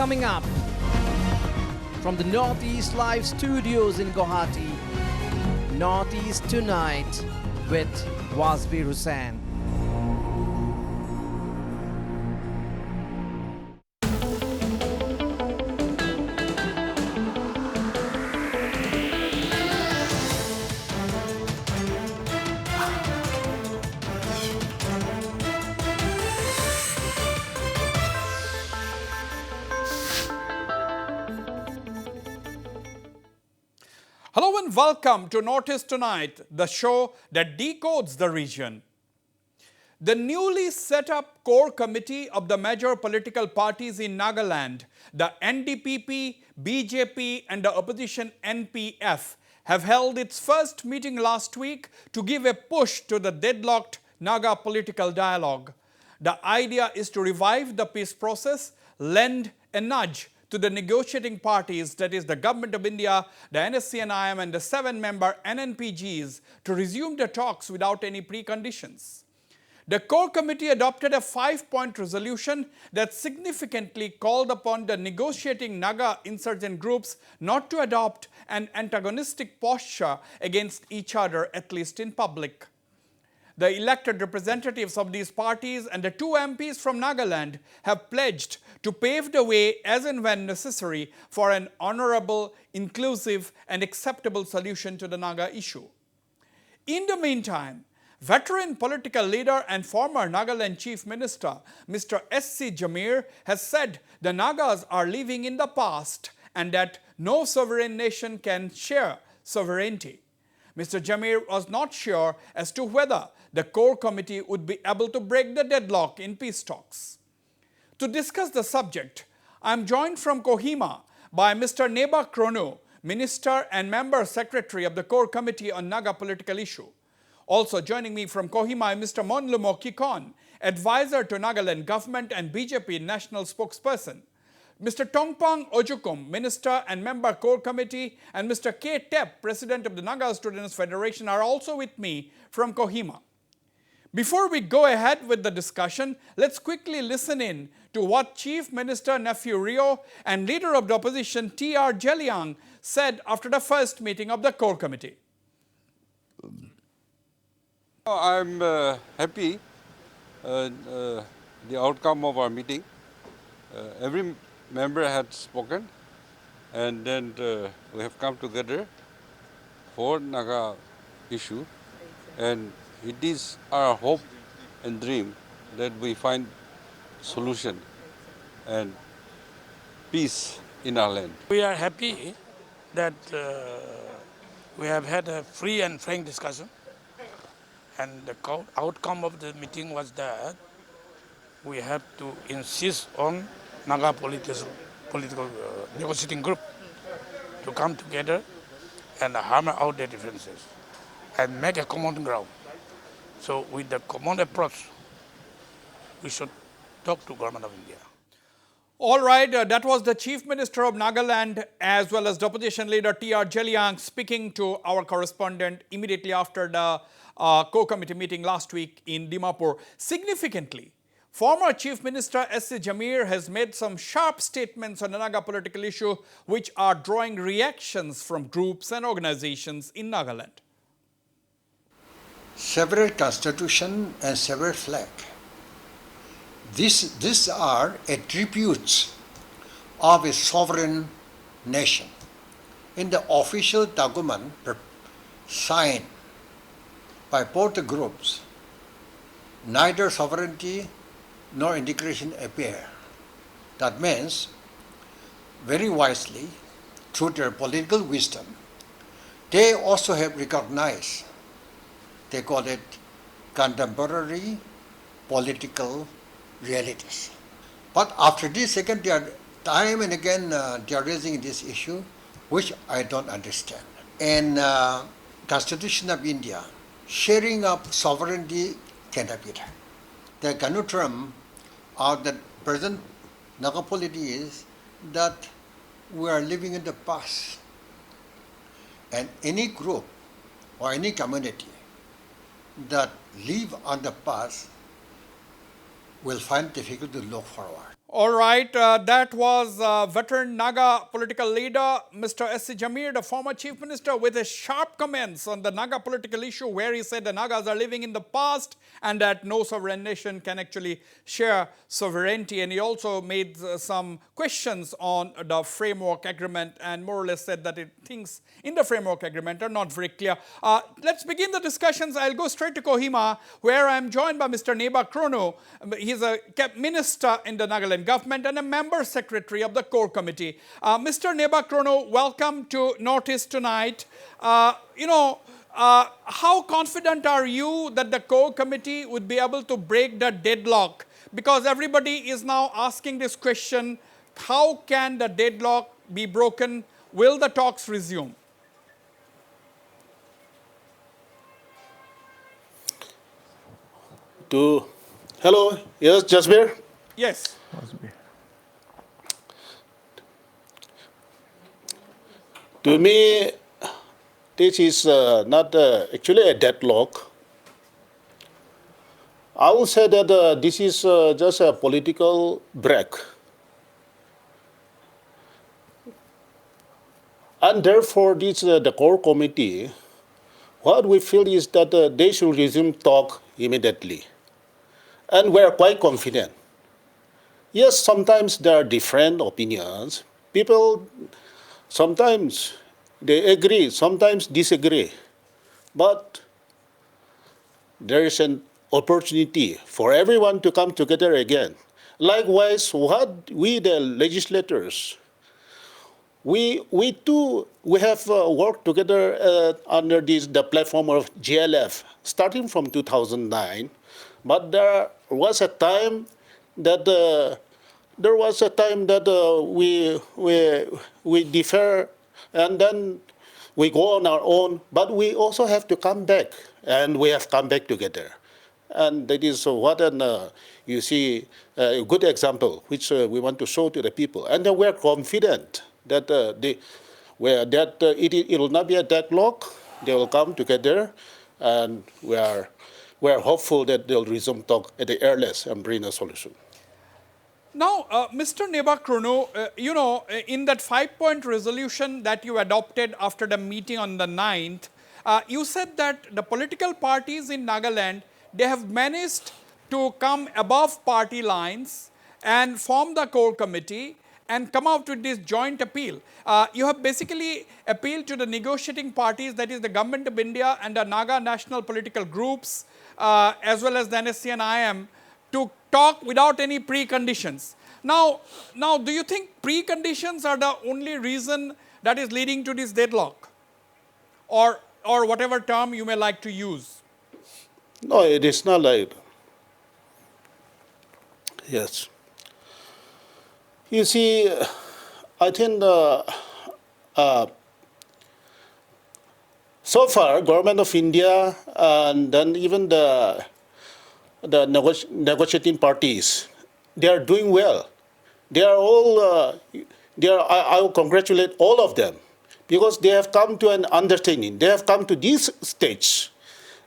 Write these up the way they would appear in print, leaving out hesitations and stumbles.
coming up. From the Northeast Live Studios in Guwahati, Northeast Tonight with Wasbir Hussain. Hello and welcome to Northeast Tonight, the show that decodes the region. The newly set up core committee of the major political parties in Nagaland, the NDPP, BJP and the opposition NPF, have held its first meeting last week to give a push to the deadlocked Naga political dialogue. The idea is to revive the peace process, lend a nudge to the negotiating parties, that is the Government of India, the NSCNIM and the 7-member NNPGs, to resume the talks without any preconditions. The core committee adopted a 5-point resolution that significantly called upon the negotiating Naga insurgent groups not to adopt an antagonistic posture against each other, at least in public. The elected representatives of these parties and the 2 MPs from Nagaland have pledged to pave the way as and when necessary for an honorable, inclusive and acceptable solution to the Naga issue. In the meantime, veteran political leader and former Nagaland Chief Minister Mr. Secy Jamir has said the Nagas are living in the past and that no sovereign nation can share sovereignty. Mr. Jamir was not sure as to whether the core committee would be able to break the deadlock in peace talks. To discuss the subject, I am joined from Kohima by Mr. Neiba Kronu, Minister and Member Secretary of the Core Committee on Naga Political Issue. Also joining me from Kohima is Mr. Mmhonlumo Kikon, Advisor to Nagaland Government and BJP National Spokesperson. Mr. Tongpang Ozukum, Minister and Member Core Committee, and Mr. K.Tep, President of the Naga Students Federation, are also with me from Kohima. Before we go ahead with the discussion, let's quickly listen in to what Chief Minister Nephew Rio and Leader of the Opposition T.R. Jeliang said after the first meeting of the Core Committee. I'm happy the outcome of our meeting. Every member had spoken, and then we have come together for Naga issue, and it is our hope and dream that we find solution and peace in our land. We are happy that we have had a free and frank discussion, and the outcome of the meeting was that we have to insist on Naga political negotiating group to come together and hammer out their differences and make a common ground. So with the common approach, we should talk to Government of India. All right, that was the Chief Minister of Nagaland as well as the opposition leader T.R. Jeliang speaking to our correspondent immediately after the core committee meeting last week in Dimapur. Significantly, former Chief Minister Secy Jamir has made some sharp statements on the Naga political issue which are drawing reactions from groups and organizations in Nagaland. Several constitution and several flag. These are attributes of a sovereign nation. In the official document signed by both the groups, neither sovereignty nor integration appear. That means, very wisely, through their political wisdom, they also have recognized, they call it contemporary political realities. But after this, second, they are time and again they are raising this issue, which I don't understand. In Constitution of India, sharing of sovereignty cannot be done. The conundrum of the present Naga polity is that we are living in the past, and any group or any community that live on the past will find it difficult to look forward. All right, that was veteran Naga political leader, Mr. C. Jamir, the former chief minister, with his sharp comments on the Naga political issue, where he said the Nagas are living in the past and that no sovereign nation can actually share sovereignty. And he also made some questions on the framework agreement and more or less said that things in the framework agreement are not very clear. Let's begin the discussions. I'll go straight to Kohima, where I'm joined by Mr. Neiba Kronu. He's a minister in the Nagaland government and a member secretary of the core committee. Mr. Neiba Kronu, welcome to Notice Tonight. How confident are you that the core committee would be able to break the deadlock? Because everybody is now asking this question, how can the deadlock be broken? Will the talks resume? Hello, yes, Jasbir? Yes. To me, this is not actually a deadlock. I will say that this is just a political break. And therefore, the core committee, what we feel is that they should resume talk immediately. And we're quite confident. Yes, sometimes there are different opinions. People, sometimes they agree, sometimes disagree. But there is an opportunity for everyone to come together again. Likewise, what we, the legislators, we have worked together under the platform of GLF, starting from 2009. But there was a time that we differ, and then we go on our own. But we also have to come back, and we have come back together. And that is what you see a good example, which we want to show to the people. And we are confident that it will not be a deadlock. They will come together, and we are hopeful that they'll resume talk at the earliest and bring a solution. Now, Mr. Neiba Kronu, in that 5-point resolution that you adopted after the meeting on the 9th, you said that the political parties in Nagaland, they have managed to come above party lines and form the core committee and come out with this joint appeal. You have basically appealed to the negotiating parties, that is the Government of India and the Naga national political groups, as well as the NSC and IM, to talk without any preconditions. Now, do you think preconditions are the only reason that is leading to this deadlock? Or whatever term you may like to use? No, it is not like that. Yes. You see, I think so far, Government of India and then even the negotiating parties, they are doing well. They are all, I will congratulate all of them because they have come to an understanding. They have come to this stage.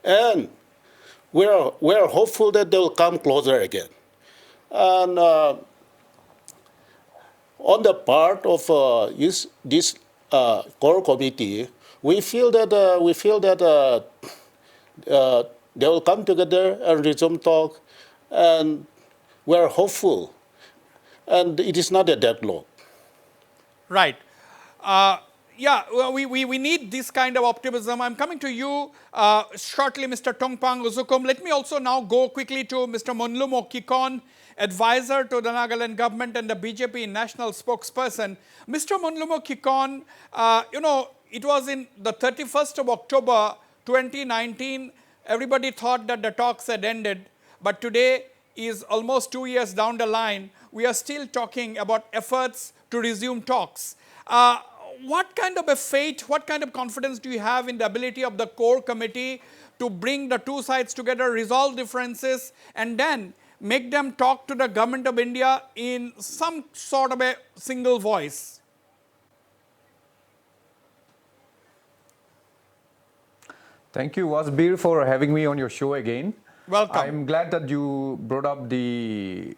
And we are hopeful that they will come closer again. And on the part of this core committee, we feel that they will come together and resume talk, and we are hopeful. And it is not a deadlock. Right. Yeah, well, we need this kind of optimism. I'm coming to you shortly, Mr. Tongpang, Ozukum. Let me also now go quickly to Mr. Mmhonlumo Kikon, advisor to the Nagaland government and the BJP national spokesperson. Mr. Mmhonlumo Kikon, it was in the 31st of October 2019. Everybody thought that the talks had ended, but today is almost 2 years down the line. We are still talking about efforts to resume talks. What kind of a fate, what kind of confidence do you have in the ability of the core committee to bring the two sides together, resolve differences, and then make them talk to the Government of India in some sort of a single voice? Thank you, Wasbir, for having me on your show again. Welcome. I'm glad that you brought up the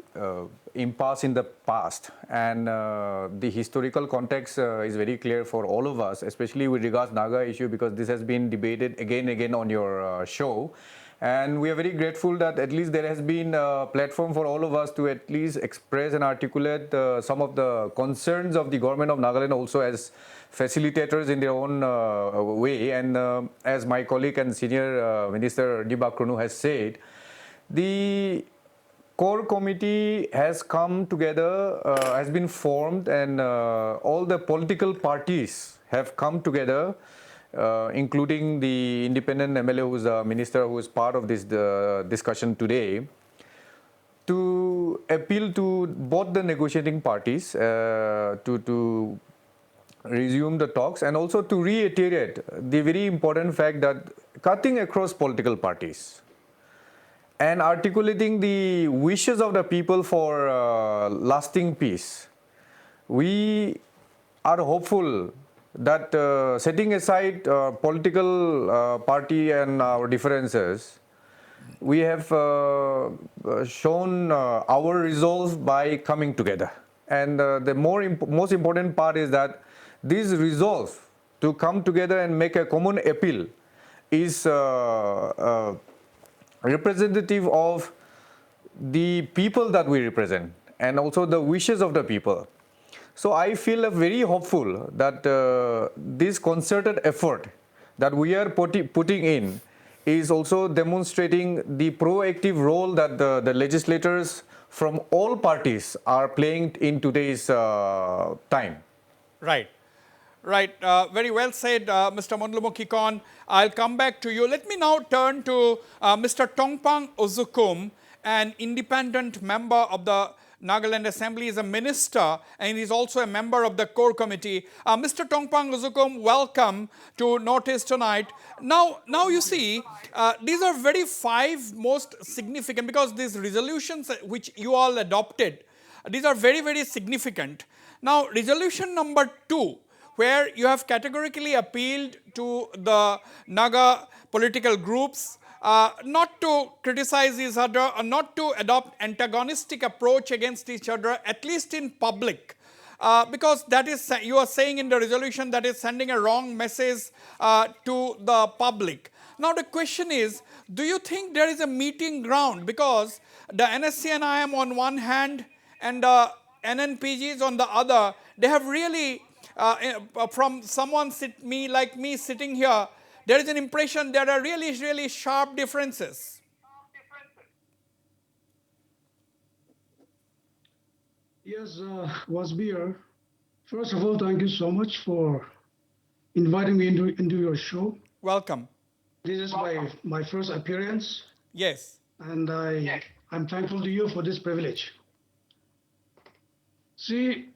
impasse in the past, and the historical context is very clear for all of us, especially with regards Naga issue, because this has been debated again and again on your show. And we are very grateful that at least there has been a platform for all of us to at least express and articulate some of the concerns of the government of Nagaland also as facilitators in their own way. And as my colleague and senior Minister Neiba Kronu has said, the core committee has come together, has been formed, and all the political parties have come together, including the independent MLA who is a minister who is part of this discussion today, to appeal to both the negotiating parties to resume the talks, and also to reiterate the very important fact that cutting across political parties and articulating the wishes of the people for lasting peace, we are hopeful that setting aside political party and our differences, we have shown our resolve by coming together. And the most important part is that this resolve to come together and make a common appeal is representative of the people that we represent and also the wishes of the people. So I feel very hopeful that this concerted effort that we are putting in is also demonstrating the proactive role that the legislators from all parties are playing in today's time. Right. Right. Very well said, Mr. Mmhonlumo Kikon. I'll come back to you. Let me now turn to Mr. Tongpang Ozukum, an independent member of the Nagaland Assembly. Is a minister and he's also a member of the core committee. Mr. Tongpang Ozukum, welcome to Notice Tonight. Now you see, these are very five most significant, because these resolutions which you all adopted, these are very, very significant. Now, resolution number 2, where you have categorically appealed to the Naga political groups not to criticize each other or not to adopt antagonistic approach against each other, at least in public. Because that is, you are saying in the resolution, that is sending a wrong message to the public. Now the question is, do you think there is a meeting ground? Because the NSCNIM on one hand and the NNPGs on the other, they have really, from someone like me sitting here, there is an impression there are really, really sharp differences. Yes, Wasbir, first of all, thank you so much for inviting me into your show. Welcome. This is my first appearance. Yes. And I'm thankful to you for this privilege. See,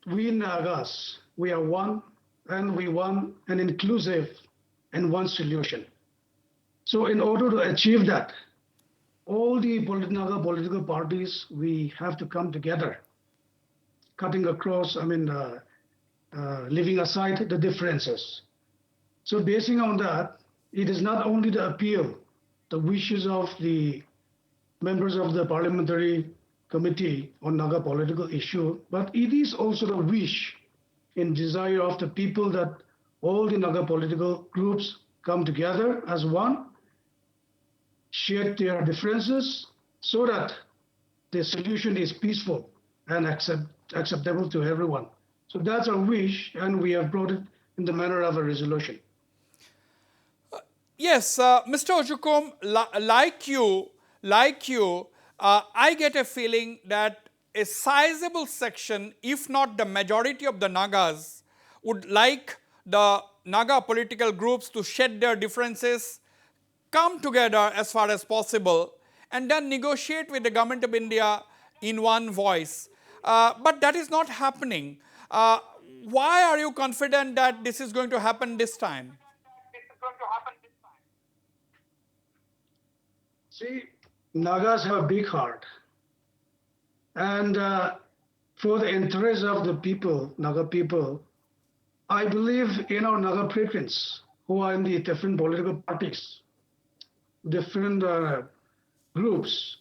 we Nagas, we are one, and we want an inclusive and one solution. So in order to achieve that, all the Naga political parties, we have to come together, cutting across, leaving aside the differences. So basing on that, it is not only the appeal, the wishes of the members of the parliamentary committee on Naga political issue, but it is also the wish and desire of the people that all the Naga political groups come together as one, share their differences so that the solution is peaceful and acceptable to everyone. So that's our wish, and we have brought it in the manner of a resolution. Yes, Mr. Ozukum, like you, I get a feeling that a sizable section, if not the majority of the Nagas, would like the Naga political groups to shed their differences, come together as far as possible, and then negotiate with the government of India in one voice. But that is not happening. Why are you confident that this is going to happen this time? See, Nagas have a big heart. And for the interest of the people, Naga people, I believe in our Naga patrons who are in the different political parties. different groups.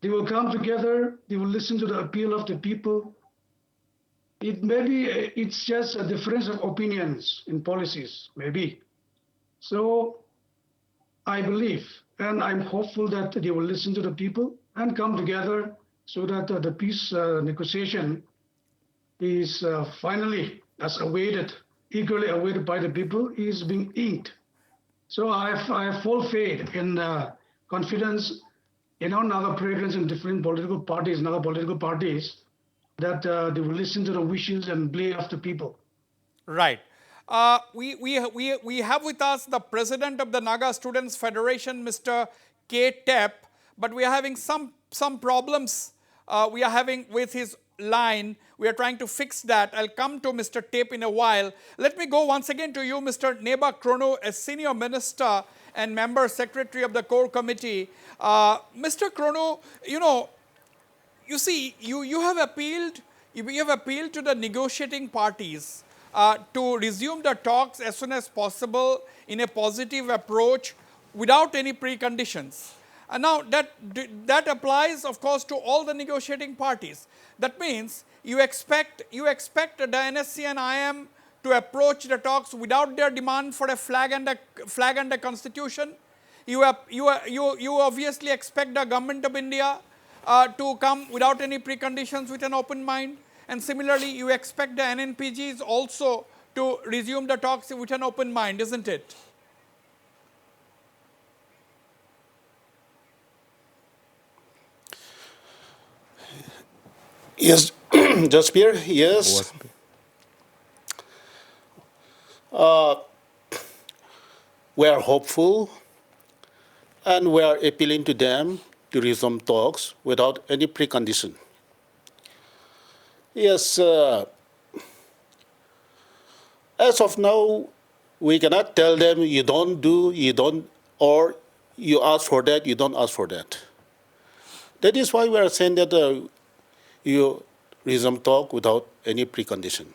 They will come together, they will listen to the appeal of the people. It's just a difference of opinions in policies, maybe. So I believe and I'm hopeful that they will listen to the people and come together so that the peace negotiation is finally, as awaited, eagerly awaited by the people, is being inked. So I have full faith in confidence in our Naga presence in different political parties, Naga political parties, that they will listen to the wishes and play of the people. Right. We have with us the president of the Naga Students Federation, Mr. K.Tep, but we are having some problems we are having with his line. We are trying to fix that. I'll come to Mr. Tep in a while. Let me go once again to you, Mr. Neiba Kronu, a senior minister and member secretary of the core committee. Mr. Kronu, you see, you have appealed to the negotiating parties to resume the talks as soon as possible in a positive approach without any preconditions. And now that applies, of course, to all the negotiating parties. That means you expect the NSC and IM to approach the talks without their demand for a flag and a constitution. You obviously expect the government of India to come without any preconditions with an open mind. And similarly, you expect the NNPGs also to resume the talks with an open mind, isn't it? Yes, Jasbir, yes. We are hopeful and we are appealing to them to resume talks without any precondition. Yes, as of now, we cannot tell them you don't do, you don't, or you ask for that, you don't ask for that. That is why we are saying that you resume talk without any precondition.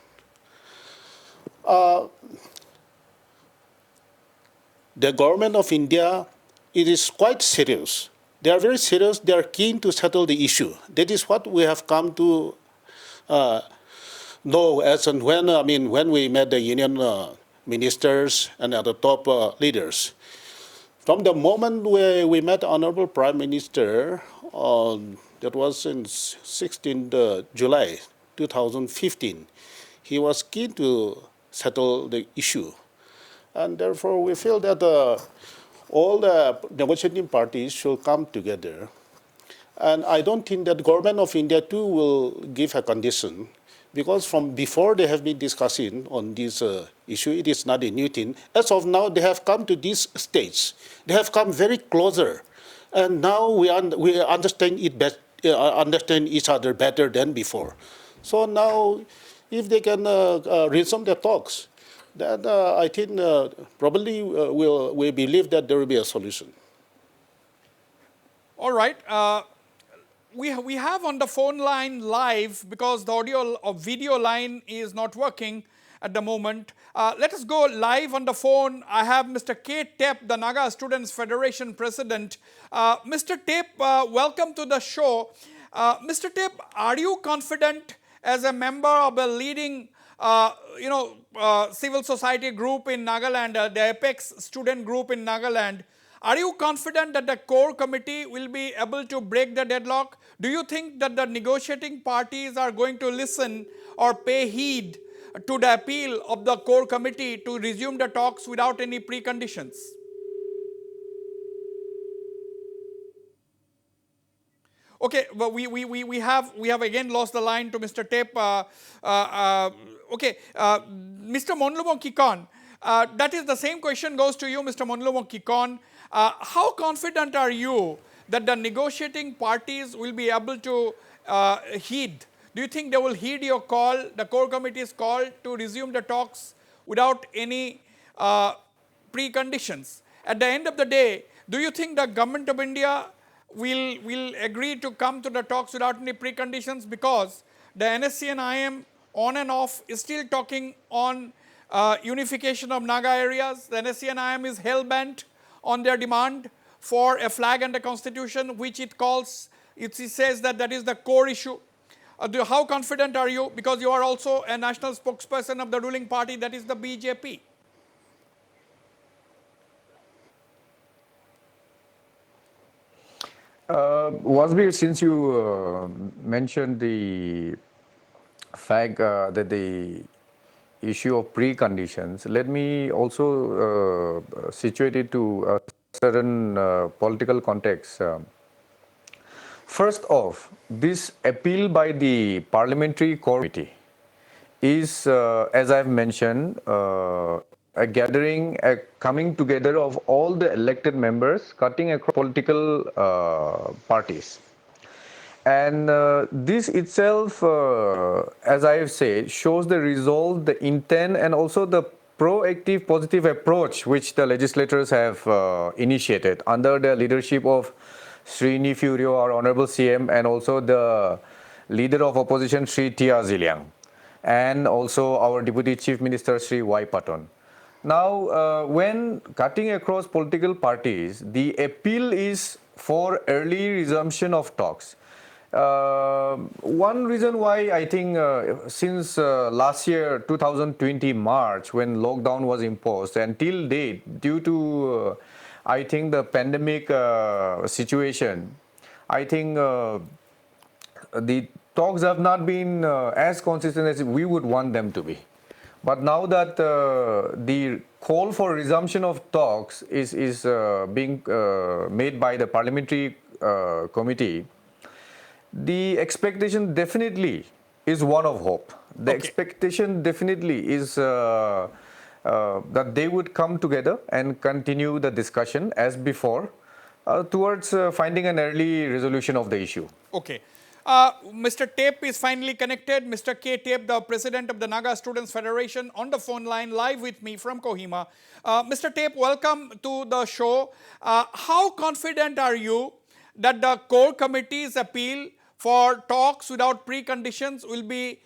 The government of India, it is quite serious. They are very serious. They are keen to settle the issue. That is what we have come to know as and when we met the union ministers and other top leaders. From the moment we met the Honorable Prime Minister, that was in 16th July 2015, he was keen to settle the issue. And therefore, we feel that all the negotiating parties should come together. And I don't think that the government of India too will give a condition, because from before they have been discussing on this issue, it is not a new thing. As of now, they have come to this stage. They have come very closer. And now we understand understand each other better than before. So now, if they can resume their talks, then I think probably we believe that there will be a solution. All right. We have on the phone line live, because the audio or video line is not working at the moment. Let us go live on the phone. I have Mr. K.Tep, the Naga Students Federation President. Mr. Tep, welcome to the show. Mr. Tep, are you confident as a member of a leading civil society group in Nagaland, the Apex student group in Nagaland? Are you confident that the core committee will be able to break the deadlock? Do you think that the negotiating parties are going to listen or pay heed to the appeal of the core committee to resume the talks without any preconditions? Okay, well, we have again lost the line to Mr. Tep. Mr. Mmhonlumo Kikon, that is the same question goes to you, Mr. Mmhonlumo Kikon. How confident are you that the negotiating parties will be able to heed? Do you think they will heed your call, the core committee's call to resume the talks without any preconditions? At the end of the day, do you think the government of India will agree to come to the talks without any preconditions? Because the NSC and IM on and off is still talking on unification of Naga areas. The NSC and IM is hell-bent on their demand for a flag and a constitution, which it calls, it says that that is the core issue. How confident are you? Because you are also a national spokesperson of the ruling party, that is the BJP. Wasbir, since you mentioned the fact that the issue of preconditions, let me also situate it to a certain political context. First off, this appeal by the Parliamentary Core Committee is, as I've mentioned, a gathering, a coming together of all the elected members cutting across political parties. And this itself, as I have said, shows the resolve, the intent, and also the proactive, positive approach which the legislators have initiated under the leadership of Sri Nifurio, our Honorable CM, and also the leader of opposition, Sri Tia Ziliang, and also our Deputy Chief Minister, Sri Y. Paton. Now, when cutting across political parties, the appeal is for early resumption of talks. One reason why I think since last year, 2020 March, when lockdown was imposed, until date, due to I think the pandemic situation, I think the talks have not been as consistent as we would want them to be. But now that the call for resumption of talks is being made by the Parliamentary Committee, the expectation definitely is one of hope. The expectation definitely is that they would come together and continue the discussion as before towards finding an early resolution of the issue. Okay. Mr. Tep is finally connected. Mr. K.Tep, the president of the Naga Students Federation, on the phone line live with me from Kohima. Mr. Tep, welcome to the show. How confident are you that the core committee's appeal for talks without preconditions will be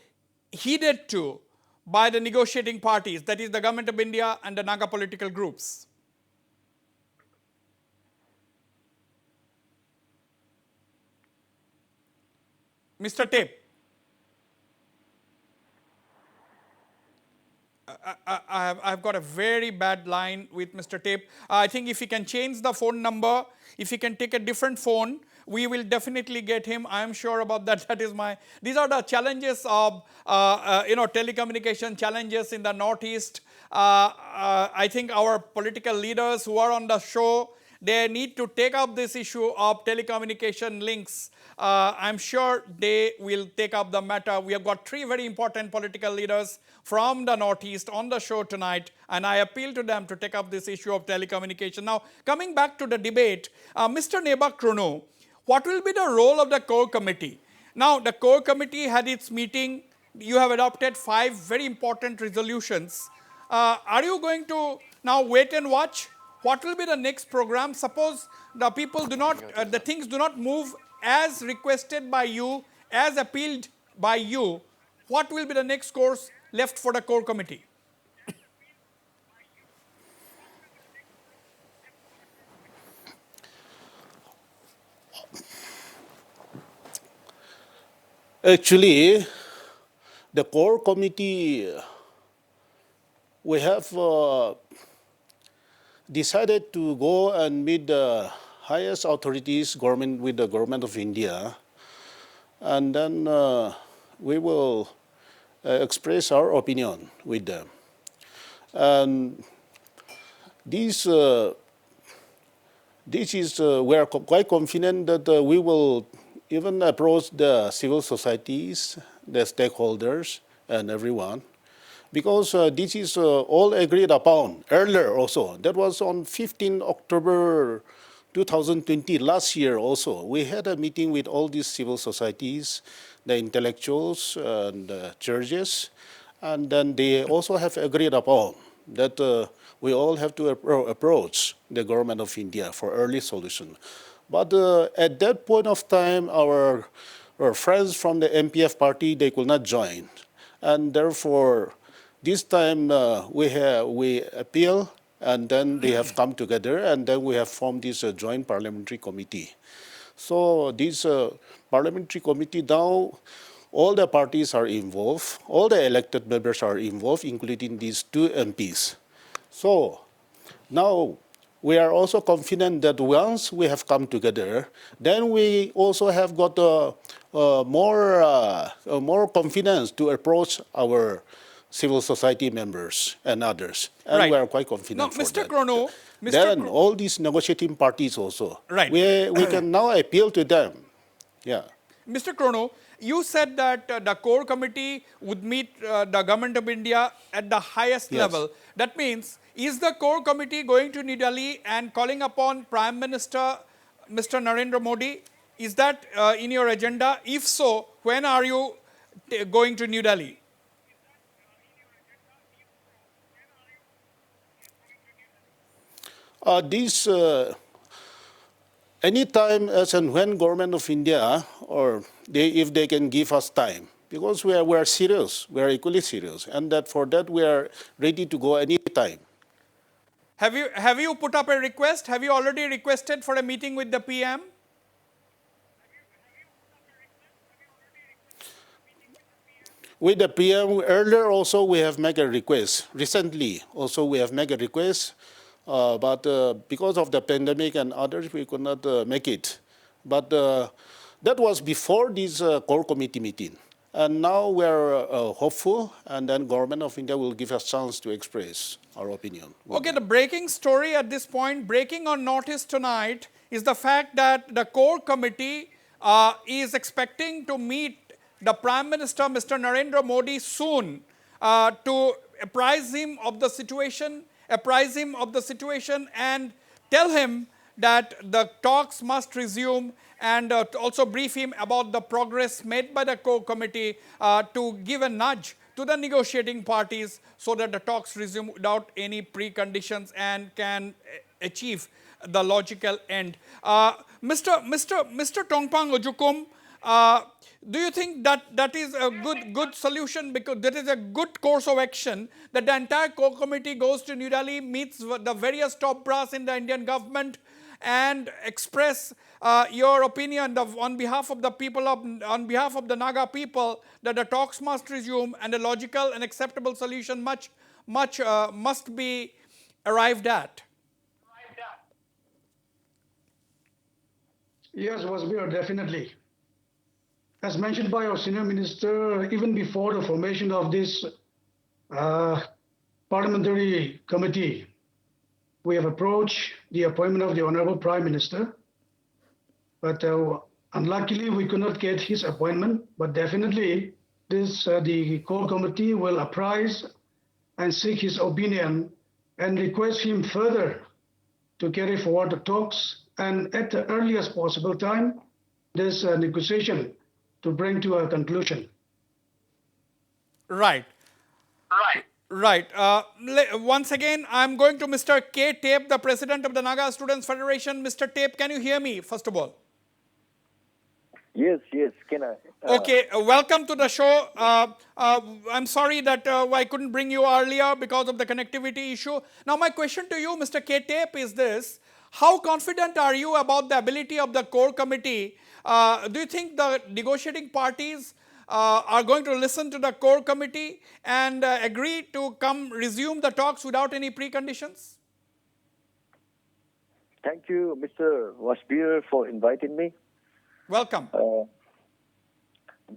heeded to by the negotiating parties, that is the Government of India and the Naga political groups? Mr. Tep, I've got a very bad line with Mr. Tep. I think if he can change the phone number, if he can take a different phone, we will definitely get him. I am sure about that. That is these are the challenges of, telecommunication challenges in the Northeast. I think our political leaders who are on the show, they need to take up this issue of telecommunication links. I'm sure they will take up the matter. We have got three very important political leaders from the Northeast on the show tonight, and I appeal to them to take up this issue of telecommunication. Now, coming back to the debate, Mr. Neiba Kronu, what will be the role of the core committee? Now, the core committee had its meeting. You have adopted 5 very important resolutions. Are you going to now wait and watch? What will be the next program? Suppose the people do not, the things do not move as requested by you, as appealed by you. What will be the next course left for the core committee? Actually, the core committee, we have decided to go and meet the highest authorities with the government of India, and then we will express our opinion with them. And this is we are quite confident that we will even approach the civil societies, the stakeholders, and everyone, because this is all agreed upon earlier also. That was on 15 October 2020, last year also. We had a meeting with all these civil societies, the intellectuals and the churches, and then they also have agreed upon that we all have to approach the government of India for early solution. But at that point of time, our friends from the MPF party, they could not join. And therefore, this time we appeal and then they have come together, and then we have formed this joint parliamentary committee. So this parliamentary committee now, all the parties are involved, all the elected members are involved, including these 2 MPs. So now we are also confident that once we have come together, then we also have got more confidence to approach our civil society members and others. And Right. we are quite confident Now, for Mr. that. Kronu, Then all these negotiating parties also, Right. we can now appeal to them. Yeah. Mr. Kronu, you said that the core committee would meet the government of India at the highest Yes. level. That means, is the core committee going to New Delhi and calling upon Prime Minister Mr. Narendra Modi? Is that in your agenda? If so, when are you going to New Delhi? Anytime as and when government of India, or if they can give us time, because we are serious, we are equally serious, and that for that we are ready to go anytime. Have you put up a request? Have you already requested for a meeting with the PM? With the PM, earlier also we have made a request. Recently also we have made a request, but because of the pandemic and others, we could not make it. But that was before this core committee meeting. And now we are hopeful, and then government of India will give us a chance to express our opinion. Okay, the breaking story at this point, breaking on notice tonight, is the fact that the core committee is expecting to meet the Prime Minister, Mr. Narendra Modi, soon to apprise him of the situation, and tell him that the talks must resume, and also brief him about the progress made by the core committee to give a nudge to the negotiating parties so that the talks resume without any preconditions and can achieve the logical end. Mr. Tongpang Ozukum, do you think that is a good solution? Because that is a good course of action, that the entire core committee goes to New Delhi, meets the various top brass in the Indian government, and express your opinion on behalf of the people on behalf of the Naga people, that the talks must resume and a logical and acceptable solution must be arrived at. Yes, Wasbir, definitely. As mentioned by our senior minister, even before the formation of this parliamentary committee, we have approached the appointment of the Honorable Prime Minister, but unluckily we could not get his appointment. But definitely the core committee will apprise and seek his opinion and request him further to carry forward the talks, and at the earliest possible time, this negotiation to bring to a conclusion. Right. Once again, I'm going to Mr. K.Tep, the President of the Naga Students Federation. Mr. Tep, can you hear me, first of all? Yes, can I? Okay, welcome to the show. I'm sorry that I couldn't bring you earlier because of the connectivity issue. Now, my question to you, Mr. K.Tep, is this. How confident are you about the ability of the core committee? Do you think the negotiating parties are going to listen to the core committee and agree to resume the talks without any preconditions? Thank you, Mr. Wasbir, for inviting me. Welcome.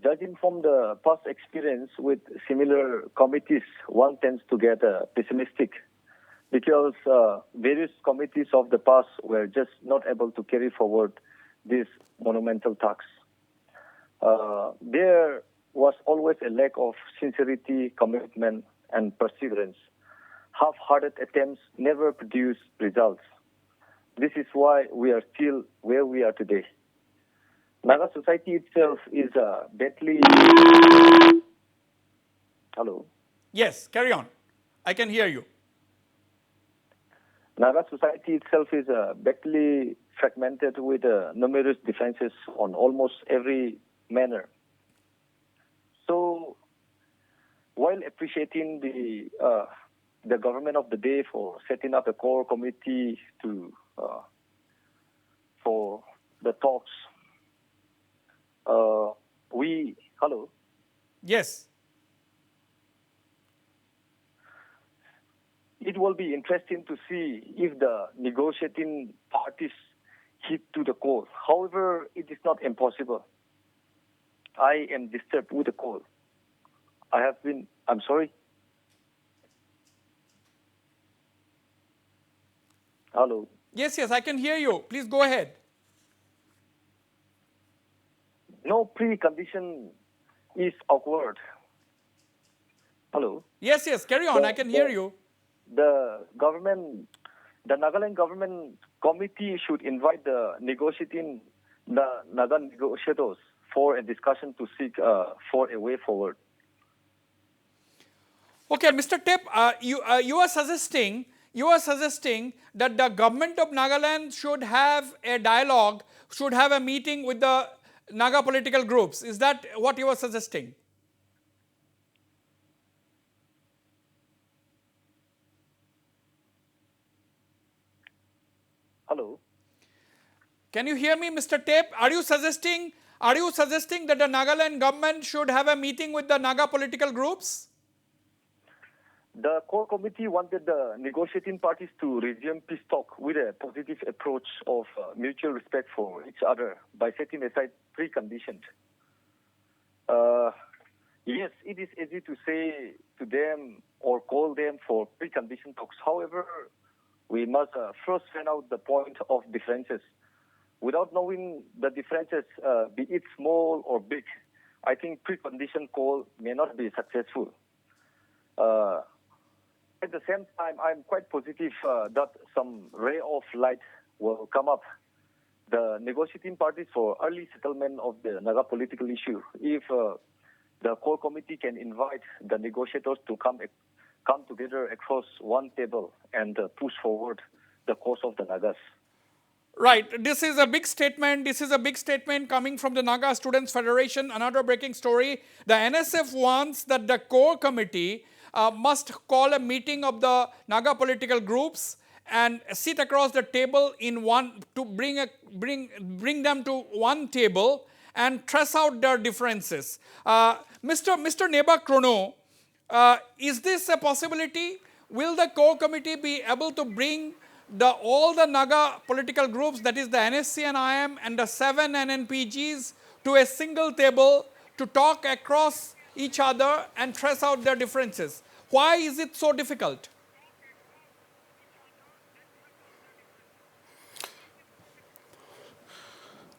Judging from the past experience with similar committees, one tends to get pessimistic because various committees of the past were just not able to carry forward these monumental tasks. There was always a lack of sincerity, commitment, and perseverance. Half-hearted attempts never produce results. This is why we are still where we are today. Naga society itself is badly... Hello? Yes, carry on. I can hear you. Naga society itself is badly fragmented with numerous differences on almost every manner. So, while appreciating the the government of the day for setting up a core committee to for the talks. Hello. Yes. It will be interesting to see if the negotiating parties hit to the core. However, it is not impossible. I am disturbed with the call. I'm sorry. Hello. Yes, I can hear you. Please go ahead. No precondition is awkward. Hello. Yes, carry on. I can hear you. The Nagaland government committee should invite the Naga negotiators for a discussion to seek for a way forward. Okay, Mr. Tep, you are suggesting that the government of Nagaland should have a dialogue, should have a meeting with the Naga political groups. Is that what you are suggesting? Hello. Can you hear me, Mr. Tep? Are you suggesting that the Nagaland government should have a meeting with the Naga political groups? The core committee wanted the negotiating parties to resume peace talk with a positive approach of mutual respect for each other by setting aside preconditions. Yes, it is easy to say to them or call them for precondition talks. However, we must first find out the point of differences. Without knowing the differences, be it small or big, I think precondition call may not be successful. At the same time, I'm quite positive that some ray of light will come up. The negotiating parties for early settlement of the Naga political issue, if the core committee can invite the negotiators to come together across one table and push forward the cause of the Nagas. Right. This is a big statement. This is a big statement coming from the Naga Students Federation. Another breaking story. The NSF wants that the core committee must call a meeting of the Naga political groups and sit across the table in one to bring them to one table and trace out their differences. Mr. Neiba Kronu, is this a possibility? Will the core committee be able to bring all the Naga political groups, that is the NSC and IM and the 7 NNPGs, to a single table to talk across each other and trace out their differences? Why is it so difficult?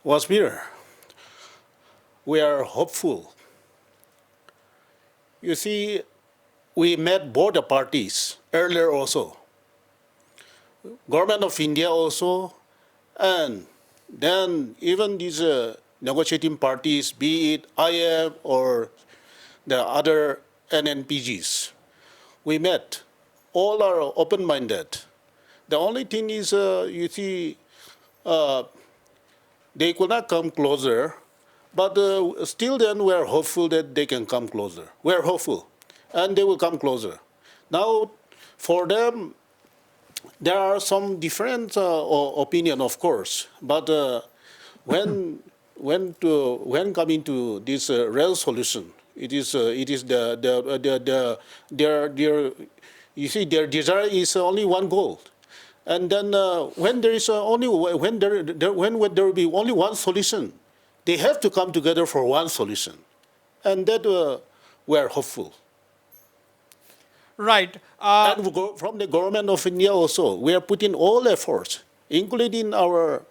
Wasbir, we are hopeful. You see, we met both the parties earlier also. Government of India also, and then even these negotiating parties, be it IM or the other NNPGs, we met. All are open-minded. The only thing is, you see, they could not come closer, but still then we are hopeful that they can come closer. We are hopeful, and they will come closer. Now, for them, there are some different opinion, of course, but when coming to this real solution, it is you see their desire is only one goal, and then when there is when there will be only one solution, they have to come together for one solution, and that we are hopeful. Right. And from the government of India also, we are putting all efforts, including our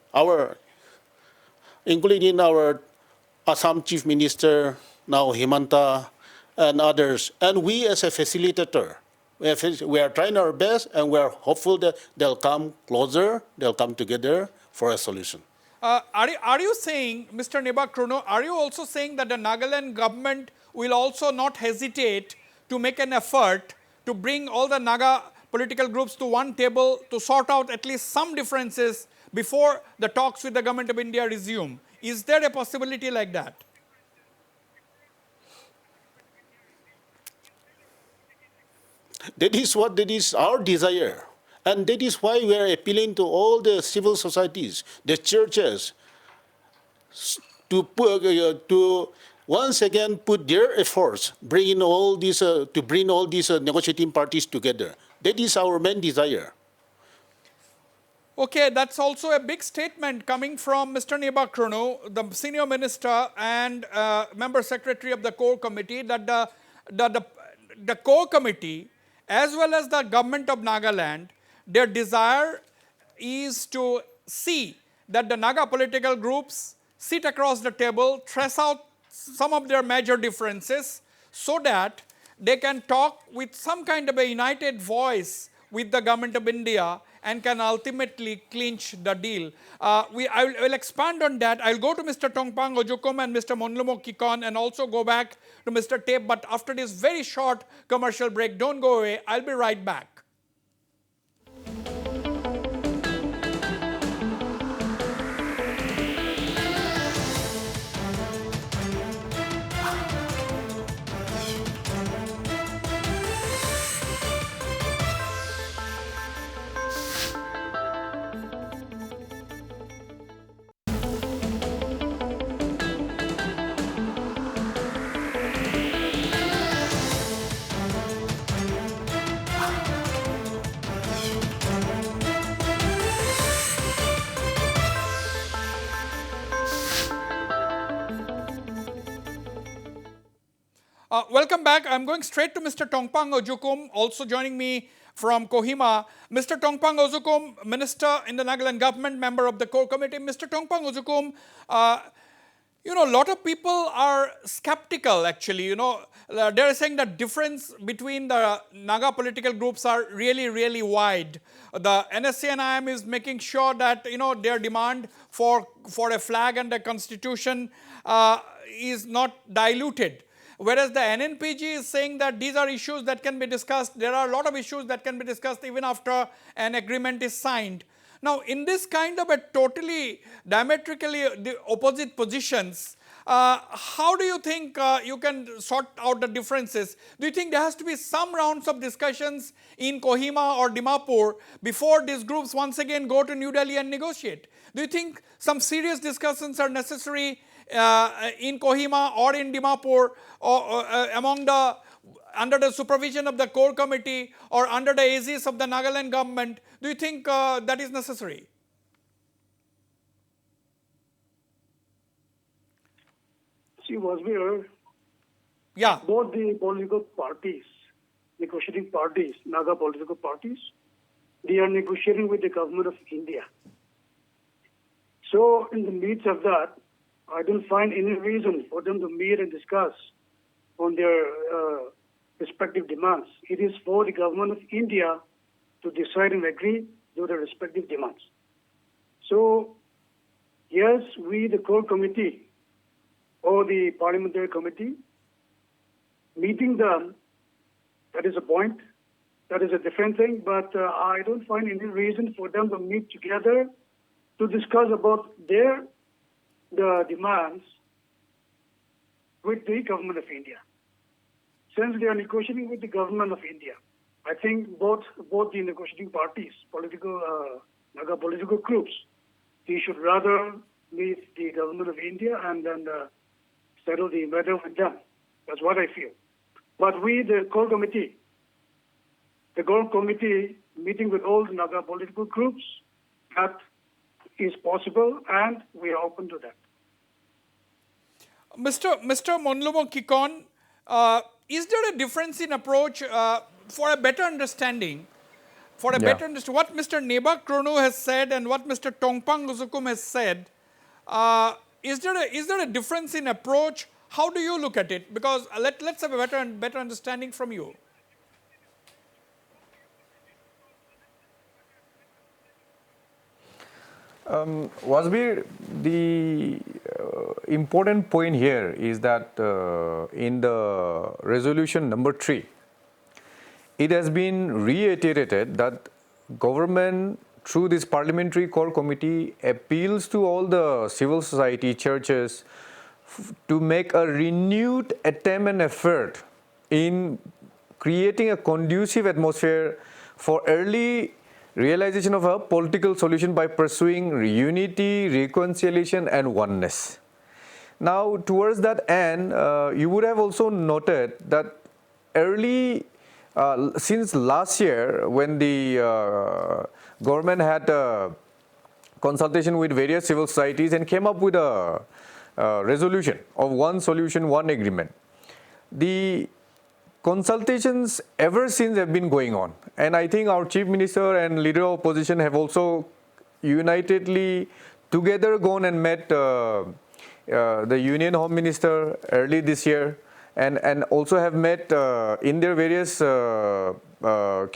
Assam Chief Minister, now Himanta, and others. And we as a facilitator, we are trying our best, and we are hopeful that they'll come closer, they'll come together for a solution. Are you saying, Mr. Neiba Kronu, are you also saying that the Nagaland government will also not hesitate to make an effort to bring all the Naga political groups to one table to sort out at least some differences before the talks with the government of India resume? Is there a possibility like that? That is our desire. And that is why we are appealing to all the civil societies, the churches, to once again put their efforts, bringing all these, to bring all these negotiating parties together. That is our main desire. Okay, that's also a big statement coming from Mr. Neiba Kronu, the senior minister and member secretary of the core committee, that the core committee as well as the government of Nagaland, their desire is to see that the Naga political groups sit across the table, trace out some of their major differences so that they can talk with some kind of a united voice with the government of India and can ultimately clinch the deal. I will expand on that. I'll go to Mr. Tongpang, Ozukum and Mr. Mmhonlumo, Kikon and also go back to Mr. K.Tep. But after this very short commercial break, don't go away. I'll be right back. Welcome back. I'm going straight to Mr. Tongpang Ozukum, also joining me from Kohima. Mr. Tongpang Ozukum, minister in the Nagaland government, member of the core committee. Mr. Tongpang Ozukum, you know, a lot of people are skeptical actually, you know. They're saying that difference between the Naga political groups are really, really wide. The NSC and IM is making sure that, you know, their demand for a flag and a constitution is not diluted. Whereas the NNPG is saying that these are issues that can be discussed. There are a lot of issues that can be discussed even after an agreement is signed. Now, in this kind of a totally diametrically opposite positions, how do you think you can sort out the differences? Do you think there has to be some rounds of discussions in Kohima or Dimapur before these groups once again go to New Delhi and negotiate? Do you think some serious discussions are necessary in Kohima or in Dimapur or under the supervision of the core committee or under the aegis of the Nagaland government? Do you think that is necessary? See, Wasbir, Yeah. both the political parties, negotiating parties, Naga political parties, they are negotiating with the government of India. So in the midst of that, I don't find any reason for them to meet and discuss on their respective demands. It is for the government of India to decide and agree to their respective demands. So, yes, we, the core committee or the parliamentary committee, meeting them, that is a point, that is a different thing, but I don't find any reason for them to meet together to discuss about the demands with the government of India. Since they are negotiating with the government of India, I think both the negotiating parties, Naga political groups, they should rather meet the government of India and then settle the matter with them. That's what I feel. But we, the core committee meeting with all the Naga political groups, that is possible, and we are open to that. Mr. Mmhonlumo Kikon, is there a difference in approach for a better understanding? What Mr. Neiba Kronu has said and what Mr. Tongpang Ozukum has said, is there a difference in approach? How do you look at it? Because let's have a better understanding from you. Wasbir, the important point here is that in the resolution number 3, it has been reiterated that government through this parliamentary core committee appeals to all the civil society, churches to make a renewed attempt and effort in creating a conducive atmosphere for early realization of a political solution by pursuing unity, reconciliation, and oneness. Now, towards that end, you would have also noted that early, since last year, when the government had consultation with various civil societies and came up with a resolution of one solution, one agreement. The consultations ever since have been going on, and I think our Chief Minister and Leader of Opposition have also unitedly together gone and met the Union Home Minister early this year, and also have met in their various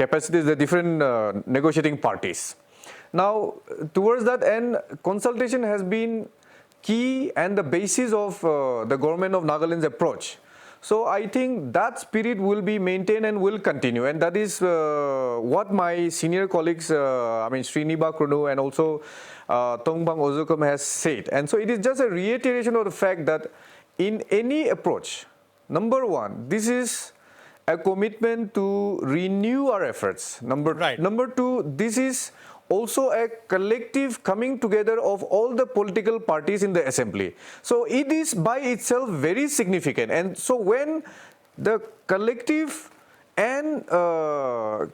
capacities the different negotiating parties. Now, towards that end, consultation has been key and the basis of the government of Nagaland's approach. So I think that spirit will be maintained and will continue, and that is what my senior colleagues, Sri Neiba, Kronu, and also Tongpang, Ozukum has said. And so it is just a reiteration of the fact that in any approach, number one, this is a commitment to renew our efforts. Number two, this is also a collective coming together of all the political parties in the assembly. So it is by itself very significant. And so when the collective and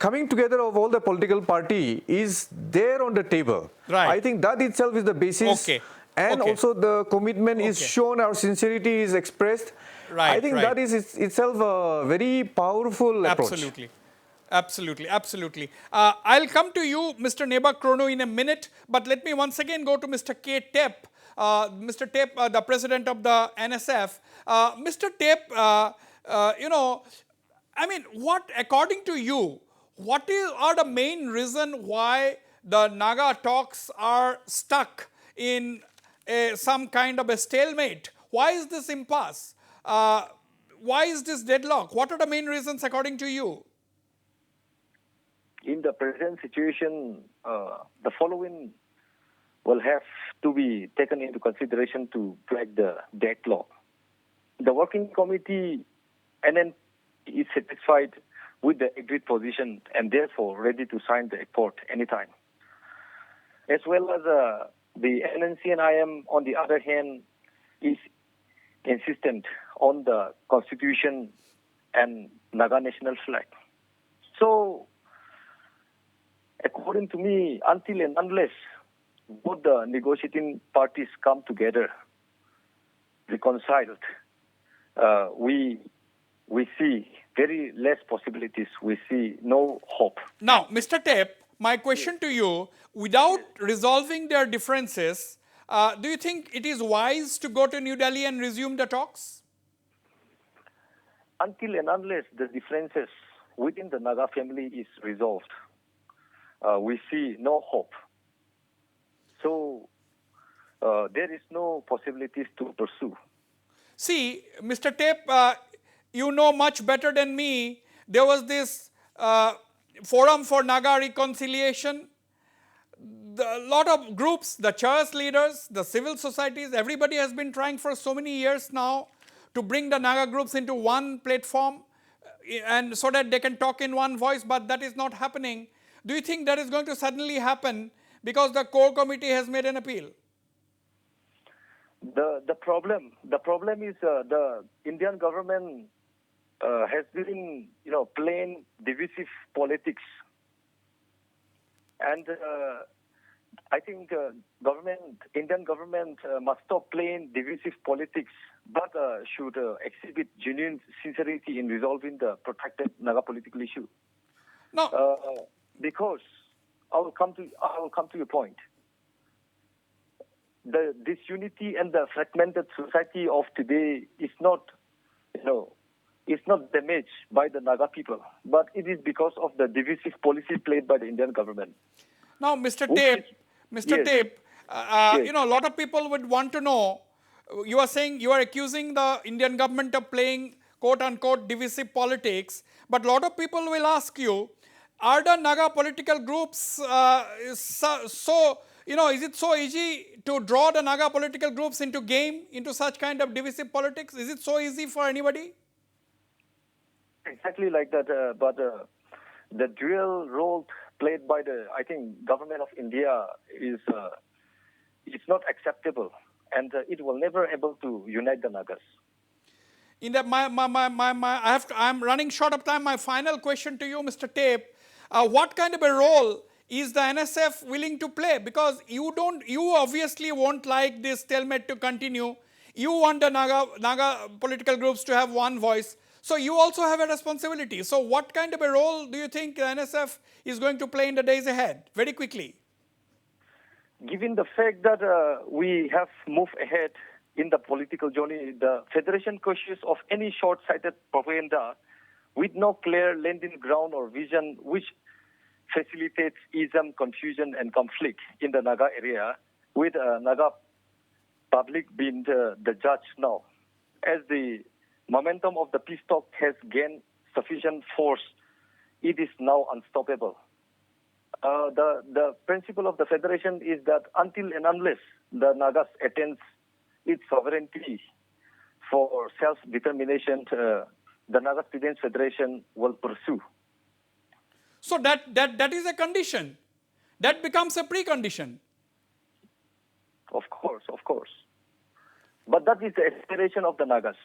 coming together of all the political party is there on the table, I think that itself is the basis. And also the commitment is shown, our sincerity is expressed. I think that is itself a very powerful approach. Absolutely. I'll come to you, Mr. Neiba Kronu, in a minute, but let me once again go to Mr. K.Tep. Mr. Tep, the president of the NSF. Mr. Tep, what, according to you, what are the main reason why the Naga talks are stuck in some kind of a stalemate? Why is this impasse? Why is this deadlock? What are the main reasons according to you? In the present situation, the following will have to be taken into consideration to break the deadlock. The working committee is satisfied with the agreed position and therefore ready to sign the accord anytime. As well as the NNC and IM, on the other hand, is insistent on the constitution and Naga national flag. So, according to me, until and unless both the negotiating parties come together, reconciled, we see very less possibilities. We see no hope. Now, Mr. Tep, my question to you, without resolving their differences, do you think it is wise to go to New Delhi and resume the talks? Until and unless the differences within the Naga family is resolved, we see no hope. So, there is no possibilities to pursue. See, Mr. Tep, you know much better than me. There was this Forum for Naga Reconciliation. A lot of groups, the church leaders, the civil societies, everybody has been trying for so many years now to bring the Naga groups into one platform and so that they can talk in one voice, but that is not happening. Do you think that is going to suddenly happen because the core committee has made an appeal? The problem is the Indian government has been playing divisive politics, and I think Indian government must stop playing divisive politics, but should exhibit genuine sincerity in resolving the protracted Naga political issue. No. Because I will come to your point. The disunity and the fragmented society of today is not, it's not damaged by the Naga people, but it is because of the divisive policy played by the Indian government. Now, Mr. Tep, a lot of people would want to know, you are saying, you are accusing the Indian government of playing quote-unquote divisive politics, but a lot of people will ask you, are the Naga political groups is it so easy to draw the Naga political groups into such kind of divisive politics? Is it so easy for anybody? exactly like that. But the dual role played by the, I think, government of India is it's not acceptable, and it will never able to unite the Nagas. In that, I'm running short of time. My final question to you, Mr. Tep, what kind of a role is the NSF willing to play? Because you obviously won't like this stalemate to continue. You want the Naga political groups to have one voice. So you also have a responsibility. So what kind of a role do you think the NSF is going to play in the days ahead? Very quickly. Given the fact that we have moved ahead in the political journey, the Federation cautious of any short-sighted propaganda with no clear landing ground or vision which facilitates ism, confusion and conflict in the Naga area, with Naga public being the judge now. As the momentum of the peace talk has gained sufficient force, it is now unstoppable. The principle of the Federation is that until and unless the Nagas attains its sovereignty for self-determination, the Naga Students Federation will pursue. So that is a condition. That becomes a precondition. Of course. But that is the aspiration of the Nagas.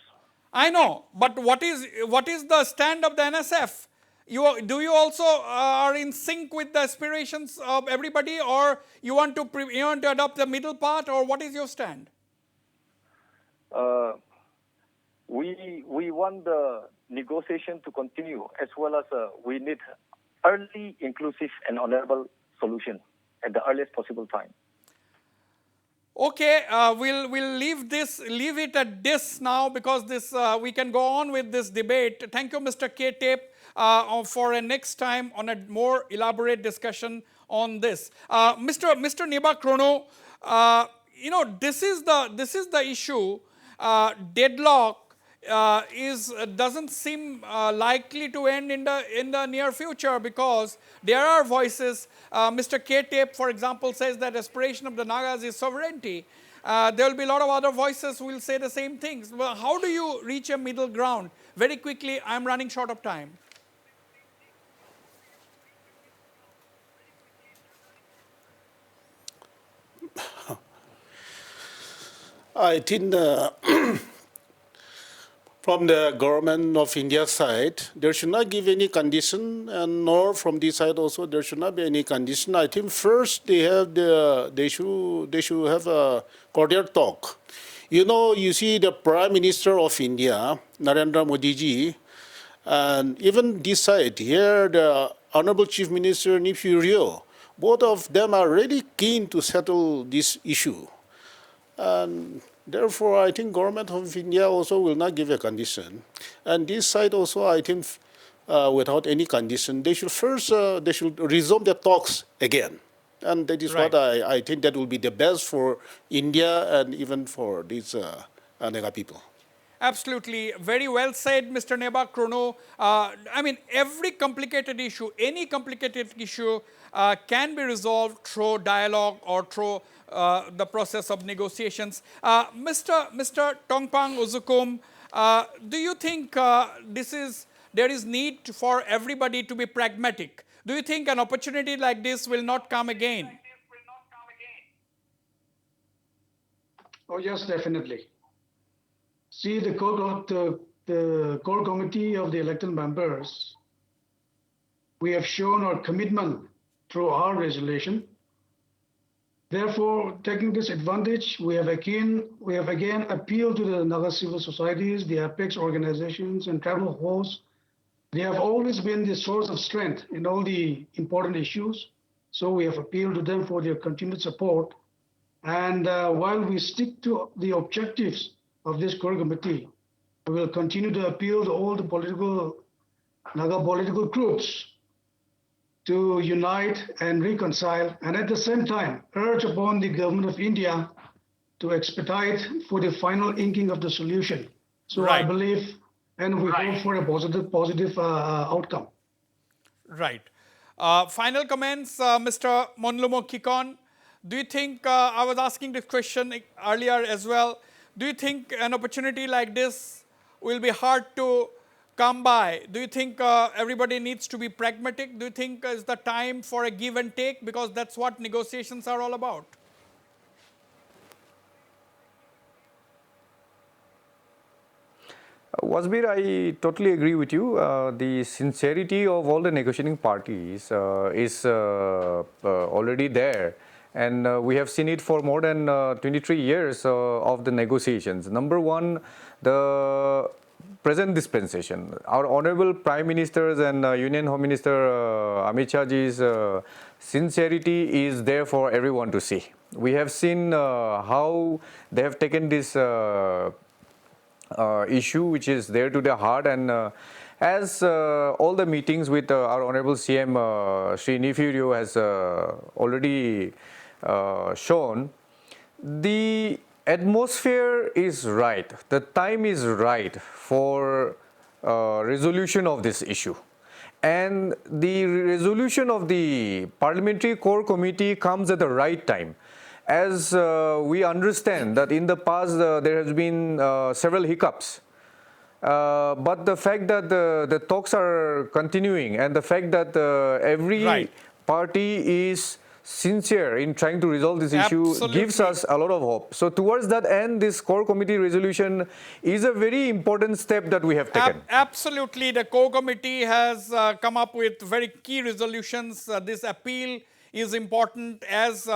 I know, but what is the stand of the NSF? Do you also are in sync with the aspirations of everybody, or you want to adopt the middle part, or what is your stand? We want the negotiation to continue, as well as we need early, inclusive, and honorable solution at the earliest possible time. Okay, we'll leave it at this now, because we can go on with this debate. Thank you, Mr. K.Tep, for a next time on a more elaborate discussion on this. Mr. Neiba, Kronu, this is the issue. Deadlock doesn't seem likely to end in the near future, because there are voices. Mr. K.Tep, for example, says that aspiration of the Nagas is sovereignty. There will be a lot of other voices who will say the same things. Well, how do you reach a middle ground? Very quickly, I'm running short of time. I think from the government of India side, there should not give any condition, and nor from this side also there should not be any condition. I think first they should have a cordial talk. You see the Prime Minister of India, Narendra Modi ji, and even this side here, the Honorable Chief Minister Neiba, both of them are really keen to settle this issue. And therefore, I think government of India also will not give a condition. And this side also, I think, without any condition, they should first resume the talks again. And that is what I think that will be the best for India and even for these Naga people. Absolutely. Very well said, Mr. Neiba, Kronu. I mean, every complicated issue, any complicated issue can be resolved through dialogue or through the process of negotiations. Mr. Tongpang, Ozukum, do you think there is need for everybody to be pragmatic? Do you think an opportunity like this will not come again? Oh, yes, definitely. See, the core committee of the elected members, we have shown our commitment through our resolution. Therefore, taking this advantage, we have again appealed to the Naga civil societies, the apex organizations, and tribal hosts. They have always been the source of strength in all the important issues. So we have appealed to them for their continued support. And while we stick to the objectives of this core committee, we will continue to appeal to all the Naga political groups to unite and reconcile, and at the same time urge upon the government of India to expedite for the final inking of the solution. So I believe, and we hope for a positive outcome. Right. Final comments, Mr. Mmhonlumo Kikon. Do you think, I was asking this question earlier as well, do you think an opportunity like this will be hard to come by? Do you think everybody needs to be pragmatic? Do you think is the time for a give and take? Because that's what negotiations are all about. Wasbir, I totally agree with you. The sincerity of all the negotiating parties is already there. And we have seen it for more than 23 years of the negotiations. Number one, the present dispensation. Our Honorable Prime Ministers and Union Home Minister Amit Shahji's sincerity is there for everyone to see. We have seen how they have taken this issue which is there to their heart, and as all the meetings with our Honorable CM Sri Nifirio has already shown, the atmosphere is right, the time is right for resolution of this issue. And the resolution of the Parliamentary Core Committee comes at the right time. As we understand that in the past there has been several hiccups, but the fact that the talks are continuing and the fact that every party is sincere in trying to resolve this issue gives us a lot of hope. So towards that end, this core committee resolution is a very important step that we have taken. Absolutely. The core committee has come up with very key resolutions. This appeal is important, as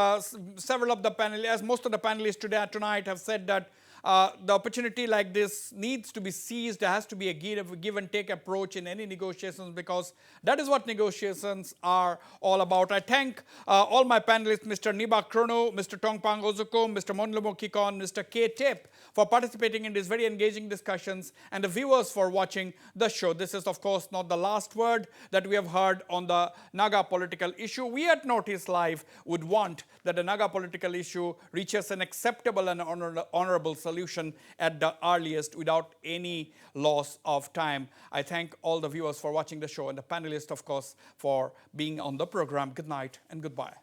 several of the panelists, as most of the panelists tonight have said, that the opportunity like this needs to be seized. There has to be a give and take approach in any negotiations, because that is what negotiations are all about. I thank all my panelists, Mr. Neiba, Kronu, Mr. Tongpang, Ozukum, Mr. Mmhonlumo, Kikon, Mr. K.Tep, for participating in these very engaging discussions, and the viewers for watching the show. This is, of course, not the last word that we have heard on the Naga political issue. We at Notice Live would want that the Naga political issue reaches an acceptable and honorable solution at the earliest without any loss of time. I thank all the viewers for watching the show, and the panelists, of course, for being on the program. Good night and goodbye.